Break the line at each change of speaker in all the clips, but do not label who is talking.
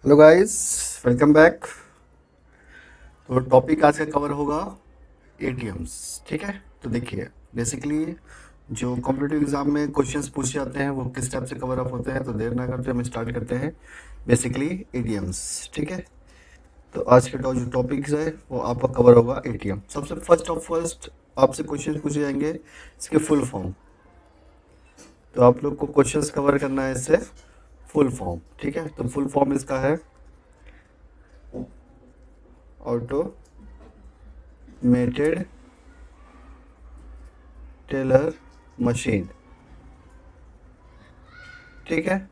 Hello guys, welcome back. तो topic आज का कवर होगा एटीएम्स। ठीक है, तो देखिए बेसिकली जो कॉम्पिटिटिव एग्जाम में क्वेश्चंस पूछे जाते हैं वो किस टाइप से कवर अप होते हैं। तो देर ना करते हम स्टार्ट करते हैं बेसिकली एटीएम्स। ठीक है, तो आज के जो टॉपिक्स है वो आपका कवर होगा एटीएम। सबसे फर्स्ट आपसे क्वेश्चन पूछे जाएंगे इसके फुल फॉर्म। तो आप लोग को क्वेश्चंस कवर करना है इससे फुल फॉर्म। ठीक है, तो फुल फॉर्म इसका है ऑटोमेटेड टेलर मशीन। ठीक है,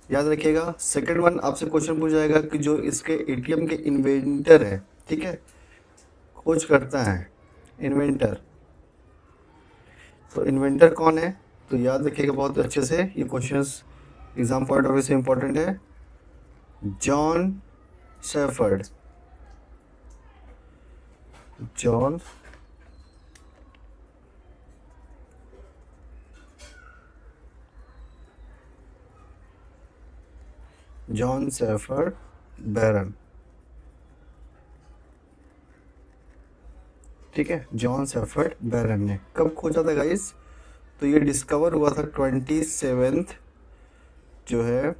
याद रखिएगा। सेकंड वन आपसे क्वेश्चन पूछा जाएगा कि जो इसके एटीएम के इन्वेंटर है, ठीक है, खोज करता है इन्वेंटर, तो इन्वेंटर कौन है? तो याद रखिएगा बहुत अच्छे से, ये questions exam point of view से इंपॉर्टेंट है। John Shepherd, John John Shepherd Baron. ठीक है, जॉन शेफर्ड बैरन ने कब खोजा था गाइस? तो ये डिस्कवर हुआ था 27th जो है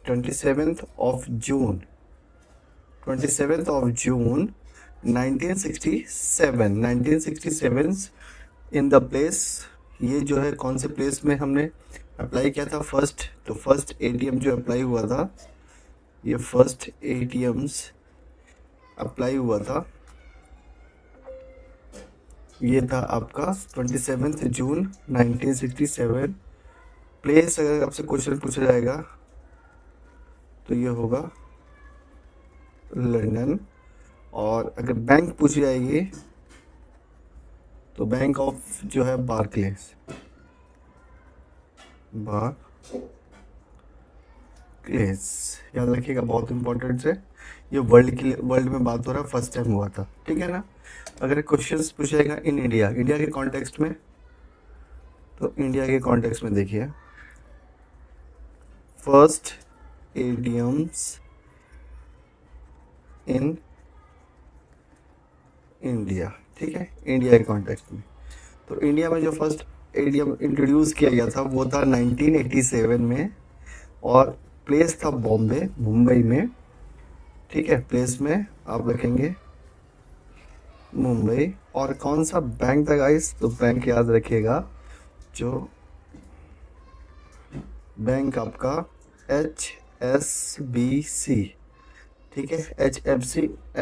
27th of June 1967 in the place. ये जो है कौन से प्लेस में हमने अप्लाई किया था फर्स्ट? तो फर्स्ट एटीएम जो अप्लाई हुआ था, ये फर्स्ट एटीएम्स अप्लाई हुआ था, ये था आपका 27 जून 1967। प्लेस अगर आपसे क्वेश्चन पूछा जाएगा तो ये होगा लंदन। और अगर बैंक पूछी जाएगी तो बैंक ऑफ जो है बार्कलेस, बार्कलेस याद रखिएगा, बहुत इंपॉर्टेंट है। ये वर्ल्ड में बात हो रहा है, फर्स्ट टाइम हुआ था। ठीक है ना। अगर क्वेश्चंस पूछेगा इन इंडिया, इंडिया के कॉन्टेक्स्ट में, तो इंडिया के कॉन्टेक्स्ट में देखिए फर्स्ट एटीएम्स इन इंडिया। ठीक है, इंडिया के कॉन्टेक्स्ट में, तो इंडिया में जो फर्स्ट एटीएम इंट्रोड्यूस किया गया था वो था 1987 में, और प्लेस था बॉम्बे, मुंबई में। ठीक है, प्लेस में आप रखेंगे मुंबई। और कौन सा बैंक था गाइस? तो बैंक याद रखिएगा, जो बैंक आपका HSBC। ठीक है,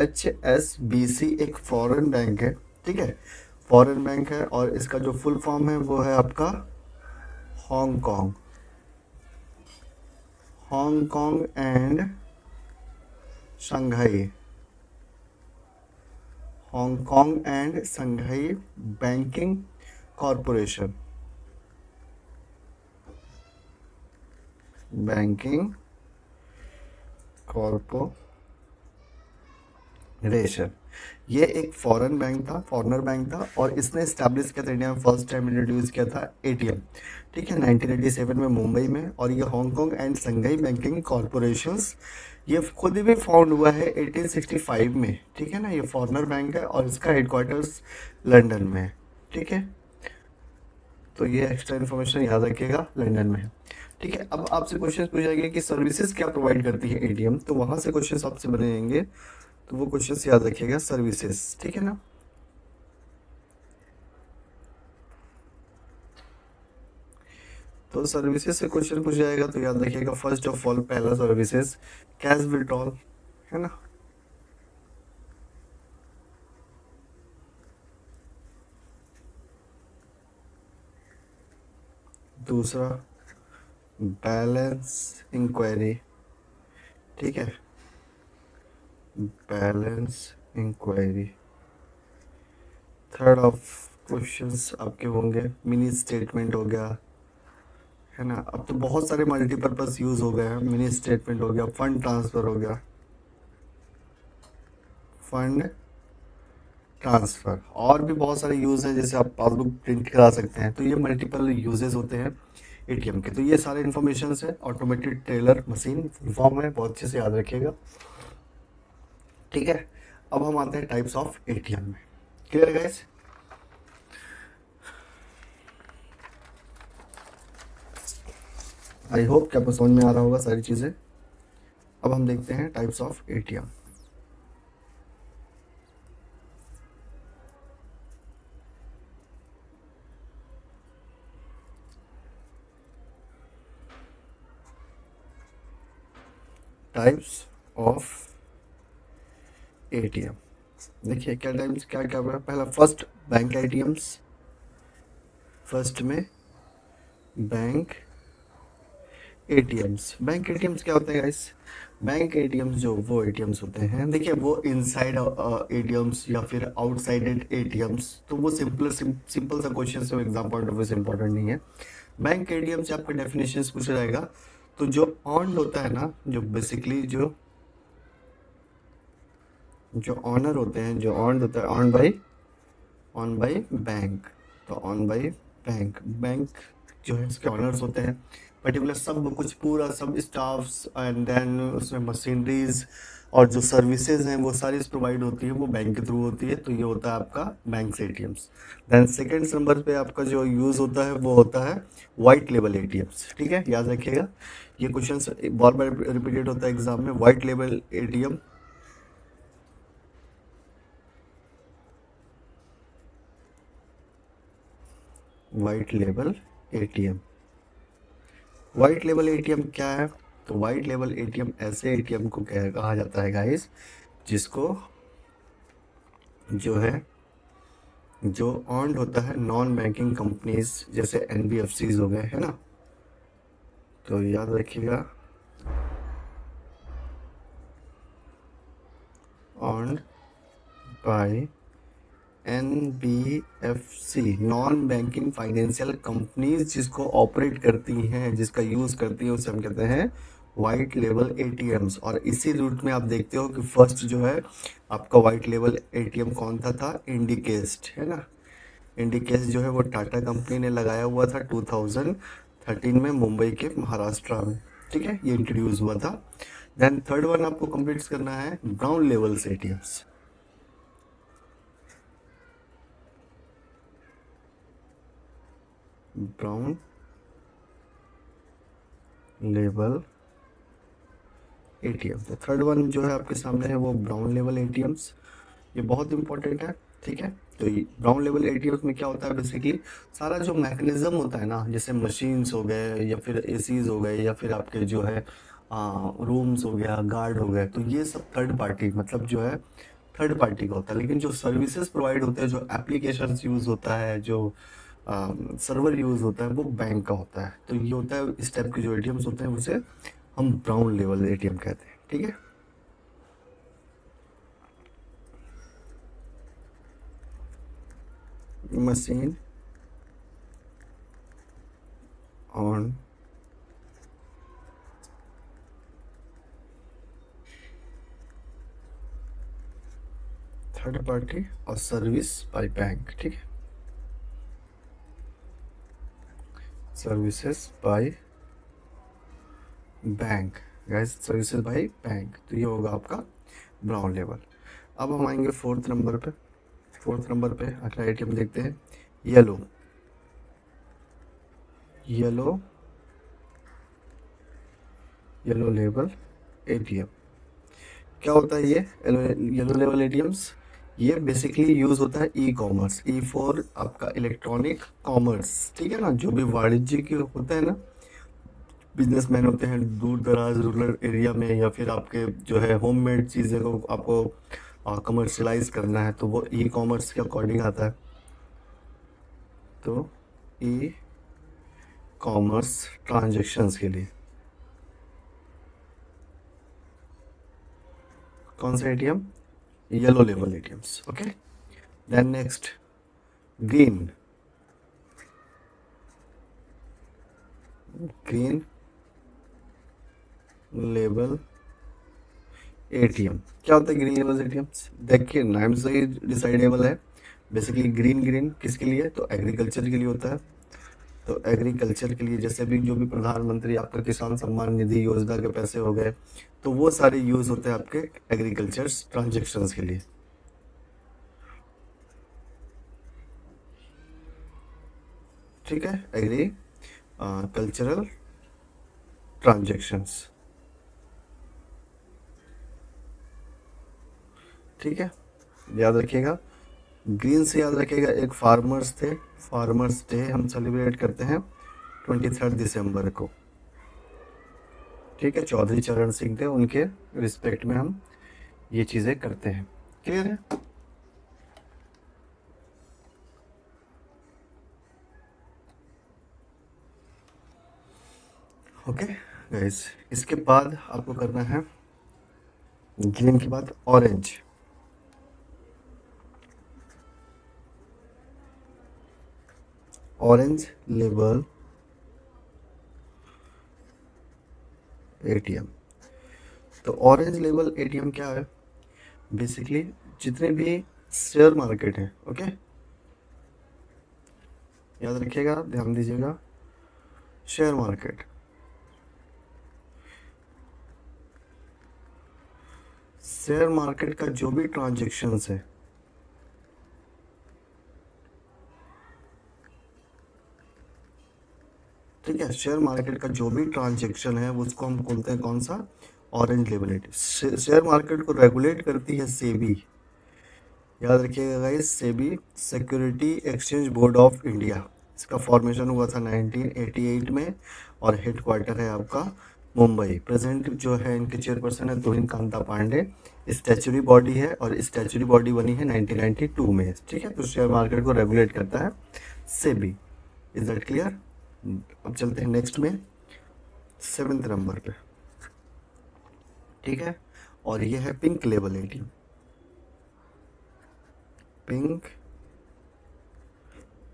HSBC एक फॉरेन बैंक है। ठीक है, फॉरेन बैंक है, और इसका जो फुल फॉर्म है वो है आपका Hong Kong, Hong Kong and Shanghai, Hong Kong and Shanghai banking corporation, banking corporation. ये एक फॉरेन बैंक था, फॉरनर बैंक था, और इसने इस्टेब्लिश किया था इंडिया में, फर्स्ट टाइम इंट्रोड्यूस किया था एटीएम। ठीक है, 1987 में मुंबई में। और ये Hong Kong and Shanghai banking corporations, ये खुद भी फाउंड हुआ है 1865 में। ठीक है ना, ये फॉरनर बैंक है और इसका हेडक्वार्टर्स लंदन में है। ठीक है, तो ये एक्स्ट्रा इन्फॉर्मेशन याद रखिएगा, लंदन में है। ठीक है, अब आपसे क्वेश्चन पूछा जाएगा कि सर्विसेज क्या प्रोवाइड करती है एटीएम, तो वहां से क्वेश्चन आपसे बनेंगे, तो वो क्वेश्चन याद रखिएगा, सर्विसेज। ठीक है ना। तो सर्विसेज से क्वेश्चन पूछा जाएगा तो याद रखिएगा, फर्स्ट ऑफ ऑल पहला सर्विसेज कैश विड्रॉल है ना। दूसरा बैलेंस इंक्वायरी। ठीक है, balance enquiry. Third of questions आपके होंगे मिनी स्टेटमेंट हो गया, है ना। अब तो बहुत सारे मल्टीपर्पज यूज हो गए हैं, मिनी स्टेटमेंट हो गया, फंड ट्रांसफर हो गया, फंड ट्रांसफर, और भी बहुत सारे यूज है, जैसे आप पासबुक प्रिंट करा सकते हैं। तो ये मल्टीपल यूजेस होते हैं एटीएम के। तो ये सारे इन्फॉर्मेशन है ऑटोमेटेड टेलर मशीन फॉर्म है, बहुत अच्छे से याद रखिएगा, ठीक है। अब हम आते हैं टाइप्स ऑफ एटीएम में। क्लियर है गाइस? आई होप कि आपको समझ में आ रहा होगा सारी चीज़ें। अब हम देखते हैं types of ATM. Types of ATM देखिए क्या टाइप्स क्या क्या है। पहला फर्स्ट बैंक एटीएम्स, फर्स्ट में बैंक एटीएम्स। बैंक एटीएम्स क्या होते हैं गाइस? बैंक एटीएम्स जो वो एटीएम्स होते हैं, देखिए वो इनसाइड एटीएम्स या फिर आउटसाइडेड एटीएम्स, तो वो सिंपल सा क्वेश्चन है, एग्जाम पॉइंट ऑफ व्यू से इंपॉर्टेंट नहीं है। बैंक एटीएम से आपका डेफिनेशन पूछा जाएगा, तो जो ऑन होता है ना, जो बेसिकली जो ऑनर होते हैं, जो ऑन होता है ऑन बाई बैंक, तो ऑन बाई बैंक, बैंक जो है इसके ऑनर्स होते हैं, पर्टिकुलर सब कुछ पूरा सब स्टाफ्स एंड देन उसमें मशीनरीज और जो सर्विसेज हैं वो सारी प्रोवाइड होती है वो बैंक के थ्रू होती है। तो ये होता है आपका bank ATMs. Then second number पे आपका जो यूज़ होता है वो होता है वाइट लेबल एटीएम्स, ठीक है, याद रखिएगा ये क्वेश्चन बार बार रिपीटेड होता है एग्जाम में। White label ATM, white label ATM, white label ATM क्या है? तो वाइट लेबल एटीएम ऐसे एटीएम को कहा जाता है गाइस जिसको जो है जो ऑन्ड होता है नॉन बैंकिंग कंपनीज, जैसे एनबीएफसीज हो गए, है ना। तो याद रखिएगा owned by NBFC, non banking financial companies जिसको ऑपरेट करती हैं, जिसका यूज़ करती हैं, उसे हम कहते हैं वाइट लेबल एटीएम्स। और इसी रूट में आप देखते हो कि फर्स्ट जो है आपका वाइट लेबल एटीएम कौन था इंडिकेस्ट, है ना। इंडिकेस्ट जो है वो टाटा कंपनी ने लगाया हुआ था 2013 में मुंबई के महाराष्ट्र में, ठीक है, ये इंट्रोड्यूस हुआ था। देन थर्ड वन आपको कंप्लीट करना है brown levels ATMs. Brown level ATM, तो थर्ड वन जो है आपके सामने है वो ब्राउन लेवल एटीएम्स, ये बहुत इंपॉर्टेंट है, ठीक है। तो ये ब्राउन लेवल एटीएम्स में क्या होता है, बेसिकली सारा जो मैकेनिज्म होता है ना, जैसे मशीन्स हो गए या फिर एसीज हो गए या फिर आपके जो है रूम्स हो गया, गार्ड हो गए, तो ये सब थर्ड पार्टी मतलब जो है थर्ड पार्टी का होता है। लेकिन जो सर्विसेज प्रोवाइड होते हैं, जो एप्लीकेशंस यूज़ होता है, जो सर्वर यूज़ होता है, वो बैंक का होता है। तो ये होता है इस टाइप के जो एटीएम्स होते हैं उसे हम ब्राउन लेवल एटीएम कहते हैं, ठीक है। मशीन ऑन थर्ड पार्टी और सर्विस बाय बैंक, ठीक है, services by bank guys, services by bank, तो ये होगा आपका ब्राउन लेवल। अब हम आएंगे फोर्थ नंबर पे। फोर्थ नंबर पे अगला एटीएम देखते हैं yellow, yellow yellow level ATM. क्या होता है ये येलो लेवल एटीएम्स? ये बेसिकली यूज होता है ई कॉमर्स, ई फॉर आपका इलेक्ट्रॉनिक कॉमर्स, ठीक है ना। जो भी वाणिज्यिक होता है ना, बिजनेसमैन होते हैं दूर दराज रूरल एरिया में, या फिर आपके जो है होममेड चीज़ें को आपको कमर्शलाइज करना है, तो वो ई कॉमर्स के अकॉर्डिंग आता है। तो ई कॉमर्स ट्रांजेक्शन्स के लिए कौन सा ATM? Yellow level ATMs, okay. Then next green, green level ATM. क्या होता है ग्रीन लेवल एटीएम्स? देखिए नाम से ही डिसाइडेबल है, बेसिकली ग्रीन, ग्रीन किसके लिए? तो एग्रीकल्चर के लिए होता है। तो एग्रीकल्चर के लिए जैसे भी जो भी प्रधानमंत्री आपका किसान सम्मान निधि योजना के पैसे हो गए, तो वो सारे यूज होते हैं आपके एग्रीकल्चर ट्रांजेक्शन्स के लिए। ठीक है, एग्री कल्चरल ट्रांजेक्शन्स। ठीक है, याद रखिएगा। ग्रीन से याद रखिएगा, एक फार्मर्स थे, फार्मर्स डे हम सेलिब्रेट करते हैं 23 दिसंबर को। ठीक है, चौधरी चरण सिंह थे, उनके रिस्पेक्ट में हम ये चीज़ें करते हैं। क्लियर है? ओके गाइस, इसके बाद आपको करना है ग्रीन के बाद ऑरेंज। Orange label ATM. तो ऑरेंज लेबल एटीएम क्या है? बेसिकली जितने भी शेयर मार्केट है, ओके, याद रखिएगा, ध्यान दीजिएगा, शेयर मार्केट, शेयर मार्केट का जो भी ट्रांजेक्शन्स है, ठीक है, शेयर मार्केट का जो भी ट्रांजेक्शन है उसको हम बोलते हैं कौन सा? Orange label. शेयर मार्केट को रेगुलेट करती है सेबी, याद रखिएगा guys, SEBI, security exchange board of India. इसका फॉर्मेशन हुआ था 1988 में और हेडक्वार्टर है आपका मुंबई। प्रेजेंट जो है इनके चेयरपर्सन है तुहिन कांता पांडे। स्टैचुरी बॉडी है और स्टैचुरी बॉडी बनी है 1992 में। ठीक है, तो शेयर मार्केट को रेगुलेट करता है सेबी। Is that clear? अब चलते हैं नेक्स्ट में 7th नंबर पे। ठीक है, और ये है pink label ATM. Pink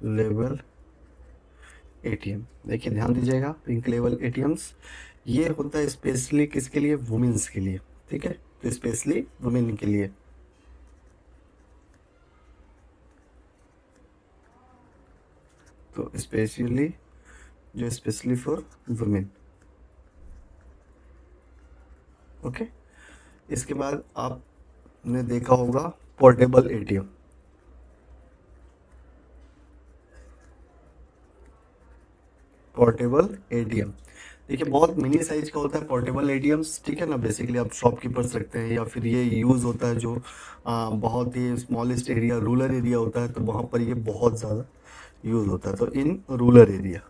level ATM, देखिए ध्यान दीजिएगा, पिंक लेवल एटीएम्स ये होता है स्पेशली किसके लिए? वुमेन्स के लिए। ठीक है, तो स्पेशली वुमेन के लिए। तो स्पेशली जो स्पेशली फॉर वुमेन। ओके, इसके बाद आपने देखा होगा पोर्टेबल एटीएम। पोर्टेबल एटीएम देखिए बहुत मिनी साइज का होता है पोर्टेबल एटीएम्स। ठीक है ना, बेसिकली आप शॉपकीपर्स रखते हैं या फिर ये यूज़ होता है जो बहुत ही स्मॉलेस्ट एरिया, रूरल एरिया होता है, तो वहाँ पर ये बहुत ज़्यादा यूज़ होता है। तो in rural area,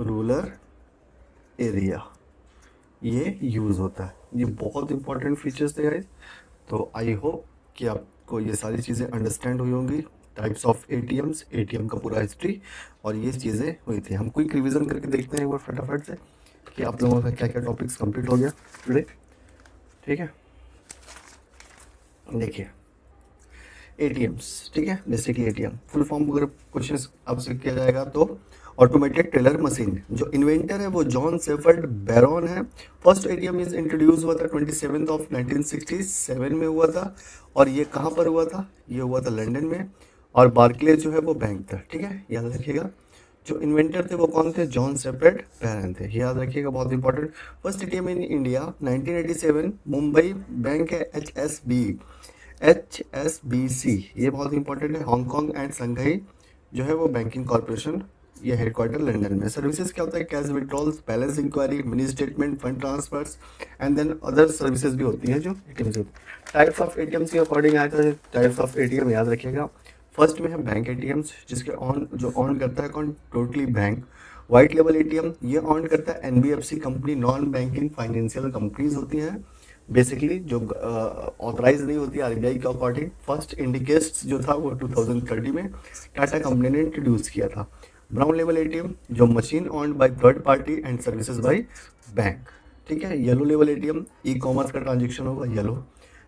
rural area ये यूज़ होता है। ये बहुत इंपॉर्टेंट फीचर्स थे गाइस। तो आई होप कि आपको ये सारी चीज़ें अंडरस्टैंड हुई होंगी, टाइप्स ऑफ एटीएम्स, एटीएम का पूरा हिस्ट्री और ये चीज़ें हुई थी। हम क्विक रिवीजन करके देखते हैं एक बार फटाफट से कि आप लोगों का क्या क्या टॉपिक्स कंप्लीट हो गया टुडे। ठीक है, देखिए एटीएम्स। ठीक है, बेसिकली एटीएम फुल फॉर्म अगर क्वेश्चन आपसे किया जाएगा तो ऑटोमेटेड टेलर मशीन। जो इन्वेंटर है वो जॉन सेफर्ड बैरॉन है। फर्स्ट एटीएम इज इंट्रोड्यूस हुआ था 27 ऑफ 1967 में हुआ था। और ये कहाँ पर हुआ था? ये हुआ था लंदन में। और बार्कले जो है वो बैंक था। ठीक है, याद रखिएगा, जो इन्वेंटर थे वो कौन थे? जॉन सेफर्ड बैरन थे, याद रखिएगा, बहुत important. First ATM in India 1987 Mumbai bank है HSBC, ये बहुत इंपॉर्टेंट है। हांगकांग एंड संघाई जो है वो बैंकिंग कॉर्पोरेशन, ये हेडक्वार्टर लंदन में। सर्विसेज क्या होता है? Cash withdrawals, balance enquiry, mini statement, fund transfers and then other services भी होती हैं जो एटीएम से। टाइप्स ऑफ एटीएम के अकॉर्डिंग आया था टाइप्स ऑफ एटीएम, याद रखिएगा। फर्स्ट में है बैंक एटीएम्स, जिसके ऑन करता है कौन? Totally bank. White level ATM ये ऑन करता है NBFC company, non banking financial companies होती हैं बेसिकली, जो ऑथराइज नहीं होती आरबीआई के अकॉर्डिंग। फर्स्ट इंडिकेट्स जो था वो 2030 में टाटा कंपनी ने इंट्रोड्यूस किया था। ब्राउन लेवल एटीएम जो machine on by third party and services by bank. ठीक है, yellow level ATM e commerce का ट्रांजेक्शन होगा येलो।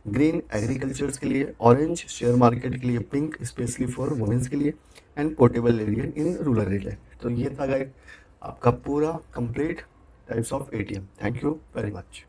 ग्रीन एग्रीकल्चर्स के लिए, ऑरेंज शेयर मार्केट के लिए, पिंक स्पेशली फॉर वुमेन्स के लिए and portable area in rural area. तो ये था गाइड आपका पूरा complete types of ATM. Thank you very much.